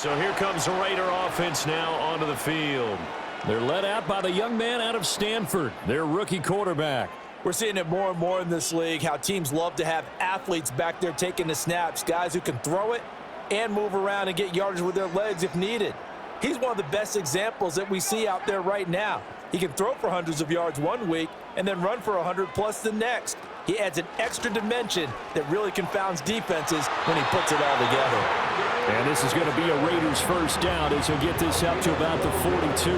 So here comes the Raider offense now onto the field. They're led out by the young man out of Stanford, their rookie quarterback. We're seeing it more and more in this league, how teams love to have athletes back there taking the snaps, guys who can throw it and move around and get yardage with their legs if needed. He's one of the best examples that we see out there right now. He can throw for hundreds of yards one week and then run for 100+ the next. He adds an extra dimension that really confounds defenses when he puts it all together. And this is going to be a Raiders first down as he'll get this up to about the 42.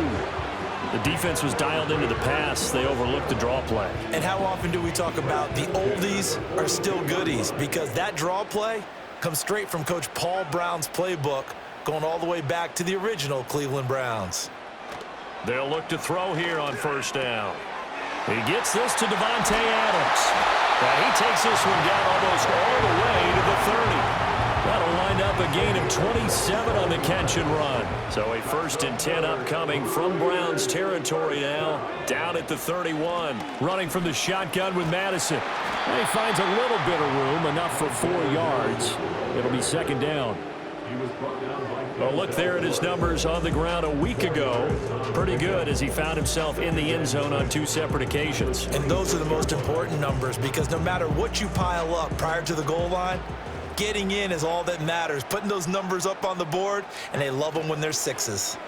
The defense was dialed into the pass. They overlooked the draw play. And how often do we talk about the oldies are still goodies? Because that draw play comes straight from Coach Paul Brown's playbook, going all the way back to the original Cleveland Browns. They'll look to throw here on first down. He gets this to Davante Adams. He takes this one down almost all the way to the 30. That'll wind up a gain of 27 on the catch and run. So a 1st and 10 upcoming from Browns territory now, down at the 31. Running from the shotgun with Madison. And he finds a little bit of room, enough for 4 yards. It'll be 2nd down. Well, look there at his numbers on the ground a week ago. Pretty good as he found himself in the end zone on 2 separate occasions. And those are the most important numbers because no matter what you pile up prior to the goal line, getting in is all that matters. Putting those numbers up on the board, and they love them when they're 6s.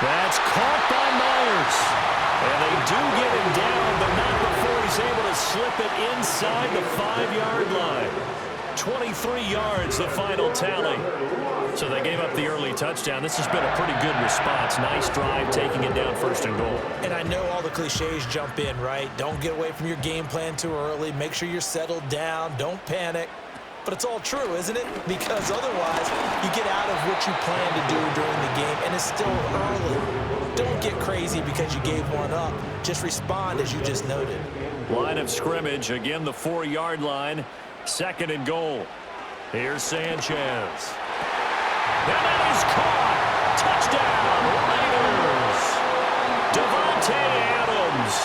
That's caught by Myers. And they do get him down, but not before he's able to slip it inside the 5-yard line. 23 yards, the final tally. So they gave up the early touchdown. This has been a pretty good response. Nice drive, taking it down 1st and goal. And I know all the cliches jump in, right? Don't get away from your game plan too early. Make sure you're settled down. Don't panic. But it's all true, isn't it? Because otherwise, you get out of what you plan to do during the game, and it's still early. Don't get crazy because you gave one up. Just respond as you just noted. Line of scrimmage, again the 4-yard line. 2nd and goal. Here's Sanchez. And that is caught. Touchdown, Raiders. Davante Adams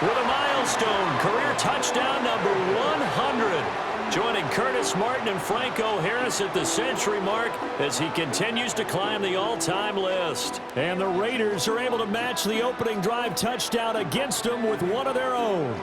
with a milestone career touchdown number 100. Joining Curtis Martin and Franco Harris at the century mark as he continues to climb the all-time list. And the Raiders are able to match the opening drive touchdown against them with one of their own.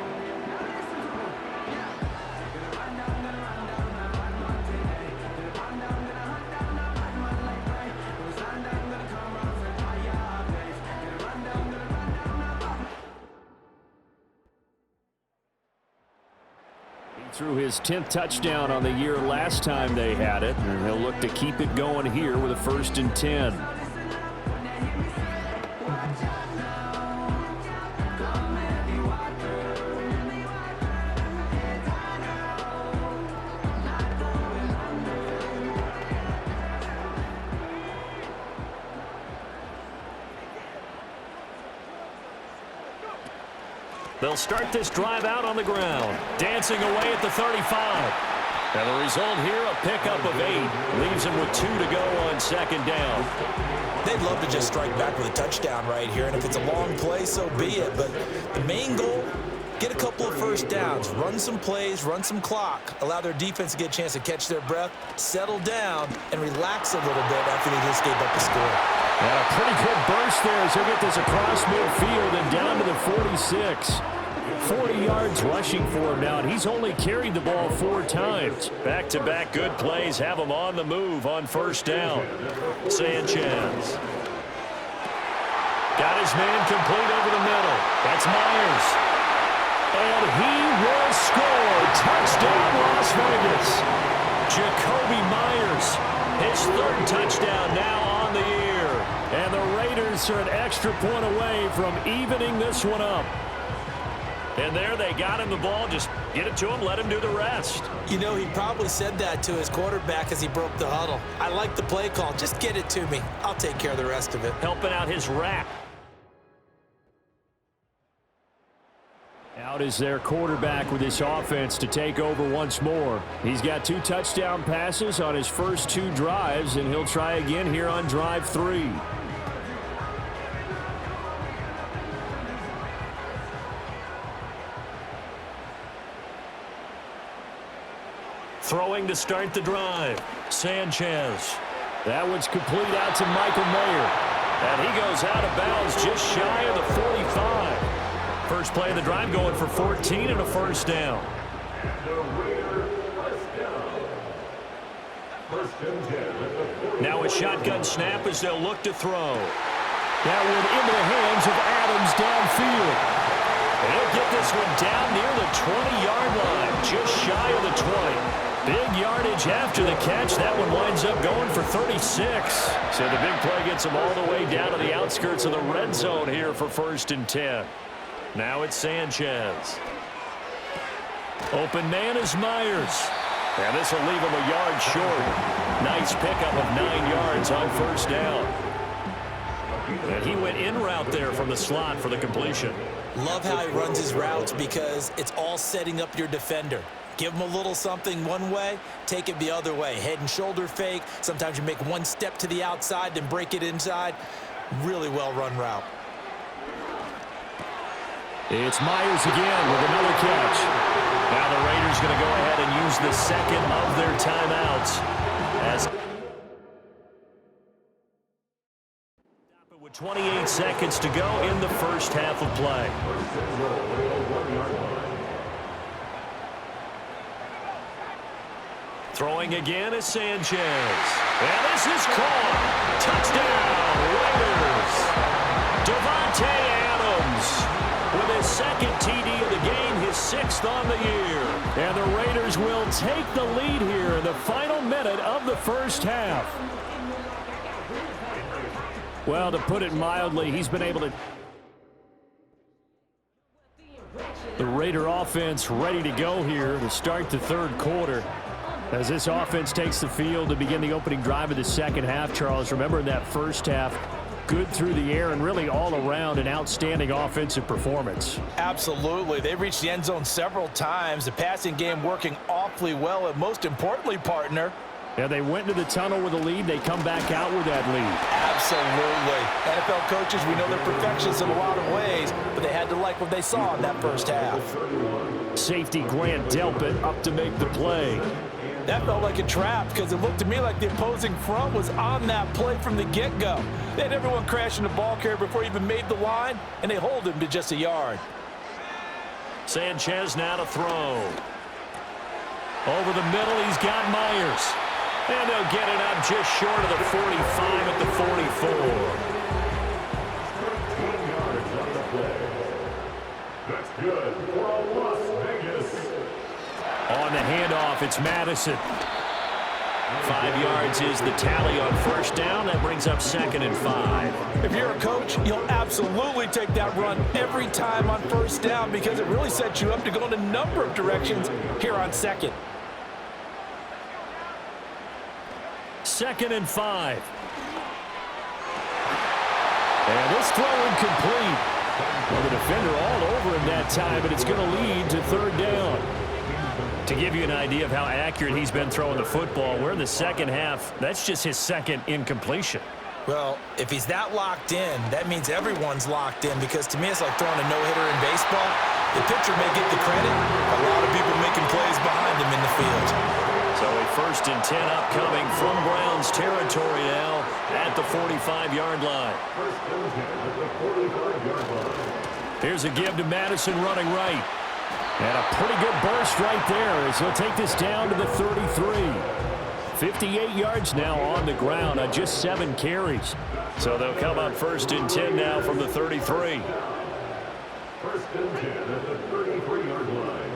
Threw his 10th touchdown on the year last time they had it, and he'll look to keep it going here with a 1st and 10. They'll start this drive out on the ground. Dancing away at the 35. And the result here, a pickup of 8. Leaves him with 2 to go on 2nd down. They'd love to just strike back with a touchdown right here. And if it's a long play, so be it. But the main goal, get a couple of 1st downs. Run some plays, run some clock. Allow their defense to get a chance to catch their breath, settle down, and relax a little bit after they just gave up a score. And a pretty good burst there as he'll get this across midfield and down to the 46. 40 yards rushing for him now, and he's only carried the ball 4 times. Back-to-back good plays have him on the move on 1st down. Sanchez. Got his man complete over the middle. That's Myers. And he will score. Touchdown, Las Vegas. Jakobi Myers, his 3rd touchdown now on the year. And the Raiders are an extra point away from evening this one up. And there they got him the ball. Just get it to him, let him do the rest. You know, he probably said that to his quarterback as he broke the huddle. I like the play call. Just get it to me. I'll take care of the rest of it. Helping out his rack. Out is their quarterback with this offense to take over once more. He's got 2 touchdown passes on his first 2 drives, and he'll try again here on drive 3. Throwing to start the drive. Sanchez. That one's complete out to Michael Mayer. And he goes out of bounds just shy of the 45. First play of the drive going for 14 and a first down. Now a shotgun snap as they'll look to throw. That one into the hands of Adams downfield. And he'll get this one down near the 20-yard line, just shy of the 20. Big yardage after the catch. That one winds up going for 36. So the big play gets him all the way down to the outskirts of the red zone here for 1st and 10. Now it's Sanchez. Open man is Myers. And this will leave him a yard short. Nice pickup of 9 yards on first down. And he went in route there from the slot for the completion. Love how he runs his routes because it's all setting up your defender. Give him a little something one way, take it the other way. Head and shoulder fake. Sometimes you make one step to the outside, then break it inside. Really well-run route. It's Myers again with another catch. Now the Raiders going to go ahead and use the second of their timeouts. As with 28 seconds to go in the first half of play. Throwing again is Sanchez. And this is caught. Touchdown, Raiders. Davante Adams with his second TD of the game, his 6th on the year. And the Raiders will take the lead here in the final minute of the first half. Well, to put it mildly, he's been able to... The Raider offense ready to go here to start the third quarter. As this offense takes the field to begin the opening drive of the second half, Charles, remember in that first half, good through the air and really all around an outstanding offensive performance. Absolutely. They reached the end zone several times. The passing game working awfully well, and most importantly, partner, yeah, they went into the tunnel with a lead. They come back out with that lead. Absolutely. NFL coaches, we know they're perfectionists in a lot of ways, but they had to like what they saw in that first half. Safety Grant Delpit up to make the play. That felt like a trap because it looked to me like the opposing front was on that play from the get-go. They had everyone crashing the ball carrier before he even made the line, and they hold him to just a yard. Sanchez now to throw. Over the middle, he's got Myers. And they'll get it up just short of the 45 at the 44. That's good for Las Vegas. On the handoff, it's Madison. 5 yards is the tally on first down. That brings up 2nd and 5. If you're a coach, you'll absolutely take that run every time on first down because it really sets you up to go in a number of directions here on 2nd. 2nd and 5. And this throw incomplete. Well, the defender all over him that time, but it's going to lead to 3rd down. To give you an idea of how accurate he's been throwing the football, we're in the second half. That's just his 2nd incompletion. Well, if he's that locked in, that means everyone's locked in because to me it's like throwing a no-hitter in baseball. The pitcher may get the credit. A lot of people making plays behind him in the field. So a 1st and 10 upcoming from Browns territory now at the 45-yard line. Here's a give to Madison running right. And a pretty good burst right there as he'll take this down to the 33. 58 yards now on the ground on just 7 carries. So they'll come up 1st and 10 now from the 33. 1st and 10 at the 33-yard line.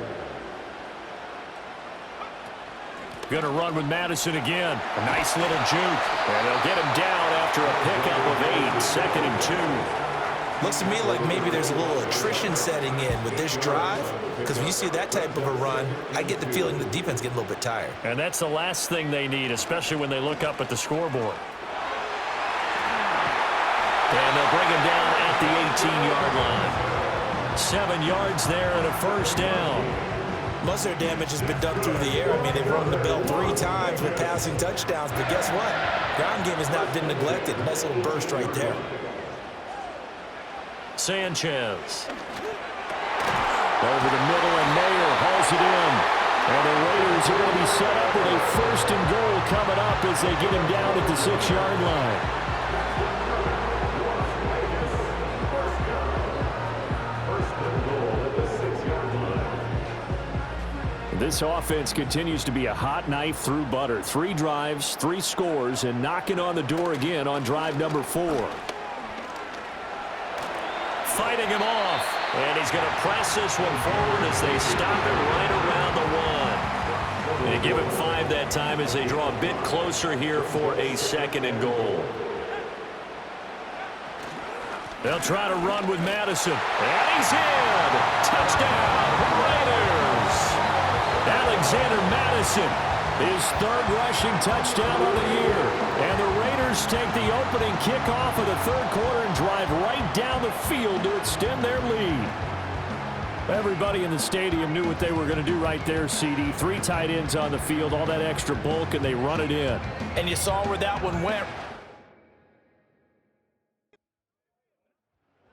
Going to run with Madison again. A nice little juke. And they'll get him down after a pickup of 8. 2nd and 2. Looks to me like maybe there's a little attrition setting in with this drive because when you see that type of a run, I get the feeling the defense getting a little bit tired. And that's the last thing they need, especially when they look up at the scoreboard. And they'll bring him down at the 18-yard line. 7 yards there and a 1st down. Most of their damage has been done through the air. I mean, they've rung the bell 3 times with passing touchdowns, but guess what? Ground game has not been neglected. Nice little burst right there. Sanchez. Over the middle, and Mayer hauls it in. And the Raiders are going to be set up with a 1st and goal coming up as they get him down at the 6-yard line. This offense continues to be a hot knife through butter. 3 drives, 3 scores, and knocking on the door again on drive number 4. Fighting him off, and he's going to press this one forward as they stop it right around the 1. They give him 5 that time as they draw a bit closer here for a 2nd and goal. They'll try to run with Madison, and he's in! Touchdown, Raiders! Alexander Madison, his 3rd rushing touchdown of the year. And the Raiders take the opening kickoff of the 3rd quarter and drive right down the field to extend their lead. Everybody in the stadium knew what they were going to do right there, CD. 3 tight ends on the field, all that extra bulk, and they run it in. And you saw where that one went.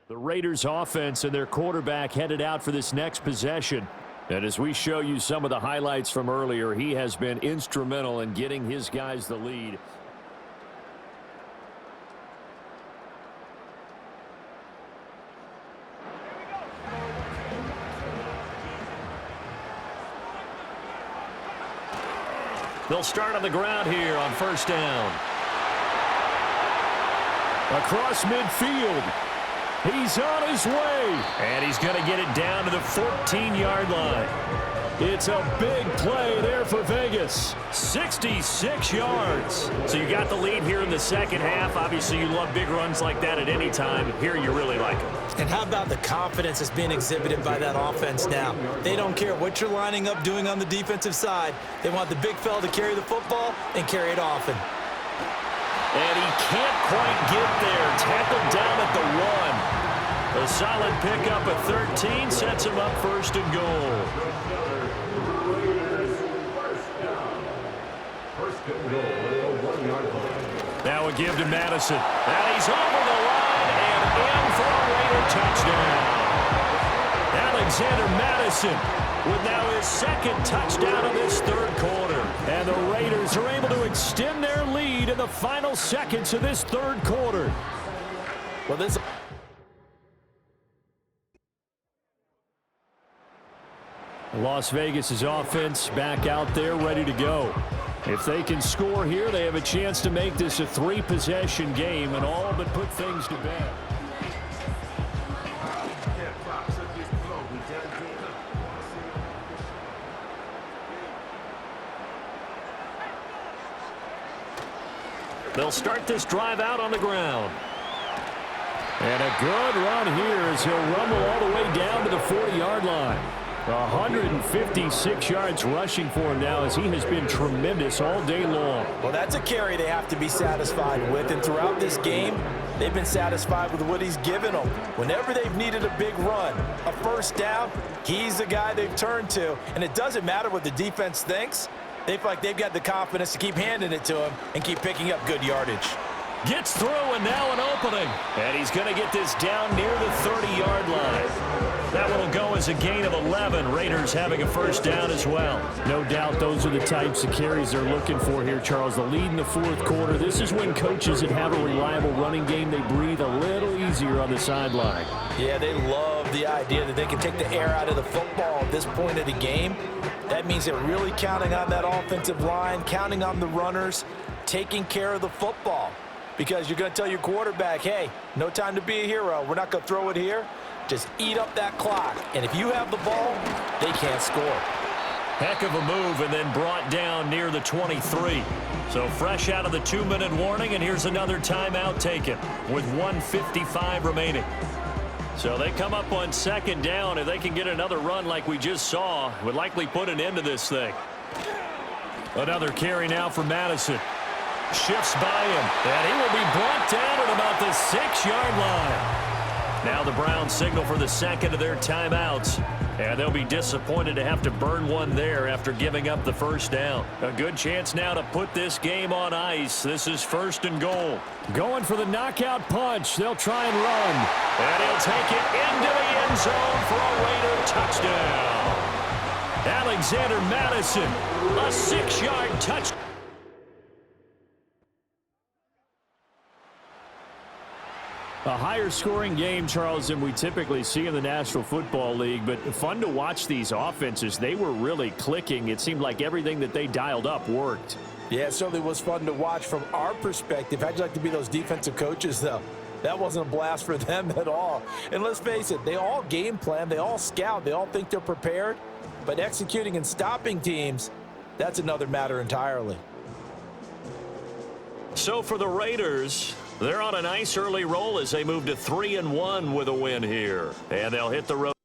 The Raiders offense and their quarterback headed out for this next possession. And as we show you some of the highlights from earlier, he has been instrumental in getting his guys the lead. They'll start on the ground here on 1st down. Across midfield. He's on his way. And he's going to get it down to the 14-yard line. It's a big play there for Vegas. 66 yards. So you got the lead here in the 2nd half. Obviously, you love big runs like that at any time. Here, you really like them. And how about the confidence that's being exhibited by that offense now? They don't care what you're lining up doing on the defensive side. They want the big fella to carry the football and carry it often. And he can't quite get there. Tackled down at the 1. A solid pickup at 13 sets him up 1st and goal. Now a give to Madison. And he's over the line and in for a Raider touchdown. Alexander Madison with now his 2nd touchdown of this 3rd quarter. And the Raiders are able to extend their lead in the final seconds of this 3rd quarter. Well, this... Las Vegas' offense back out there ready to go. If they can score here, they have a chance to make this a 3-possession game and all but put things to bed. They'll start this drive out on the ground. And a good run here as he'll rumble all the way down to the 40-yard line. 156 yards rushing for him now as he has been tremendous all day long. Well, that's a carry they have to be satisfied with. And throughout this game, they've been satisfied with what he's given them. Whenever they've needed a big run, a 1st down, he's the guy they've turned to. And it doesn't matter what the defense thinks. They feel like they've got the confidence to keep handing it to him and keep picking up good yardage. Gets through and now an opening. And he's going to get this down near the 30-yard line. That one will go as a gain of 11. Raiders having a 1st down as well. No doubt those are the types of carries they're looking for here, Charles. The lead in the 4th quarter. This is when coaches that have a reliable running game, they breathe a little easier on the sideline. Yeah, they love the idea that they can take the air out of the football at this point of the game. That means they're really counting on that offensive line, counting on the runners, taking care of the football. Because you're going to tell your quarterback, hey, no time to be a hero. We're not going to throw it here. Just eat up that clock. And if you have the ball, they can't score. Heck of a move and then brought down near the 23. So fresh out of the 2-minute warning, and here's another timeout taken with 1:55 remaining. So they come up on 2nd down. If they can get another run like we just saw, would likely put an end to this thing. Another carry now for Madison. Shifts by him, and he will be brought down at about the 6-yard line. Now the Browns signal for the 2nd of their timeouts. And they'll be disappointed to have to burn one there after giving up the 1st down. A good chance now to put this game on ice. This is 1st and goal. Going for the knockout punch. They'll try and run. And he'll take it into the end zone for a Raider touchdown. Alexander Madison, a 6-yard touchdown. A higher-scoring game, Charles, than we typically see in the National Football League, but fun to watch these offenses. They were really clicking. It seemed like everything that they dialed up worked. Yeah, it certainly was fun to watch from our perspective. How'd you like to be those defensive coaches, though? That wasn't a blast for them at all. And let's face it, they all game plan, they all scout, they all think they're prepared, but executing and stopping teams, that's another matter entirely. So for the Raiders, they're on a nice early roll as they move to 3-1 with a win here. And they'll hit the road.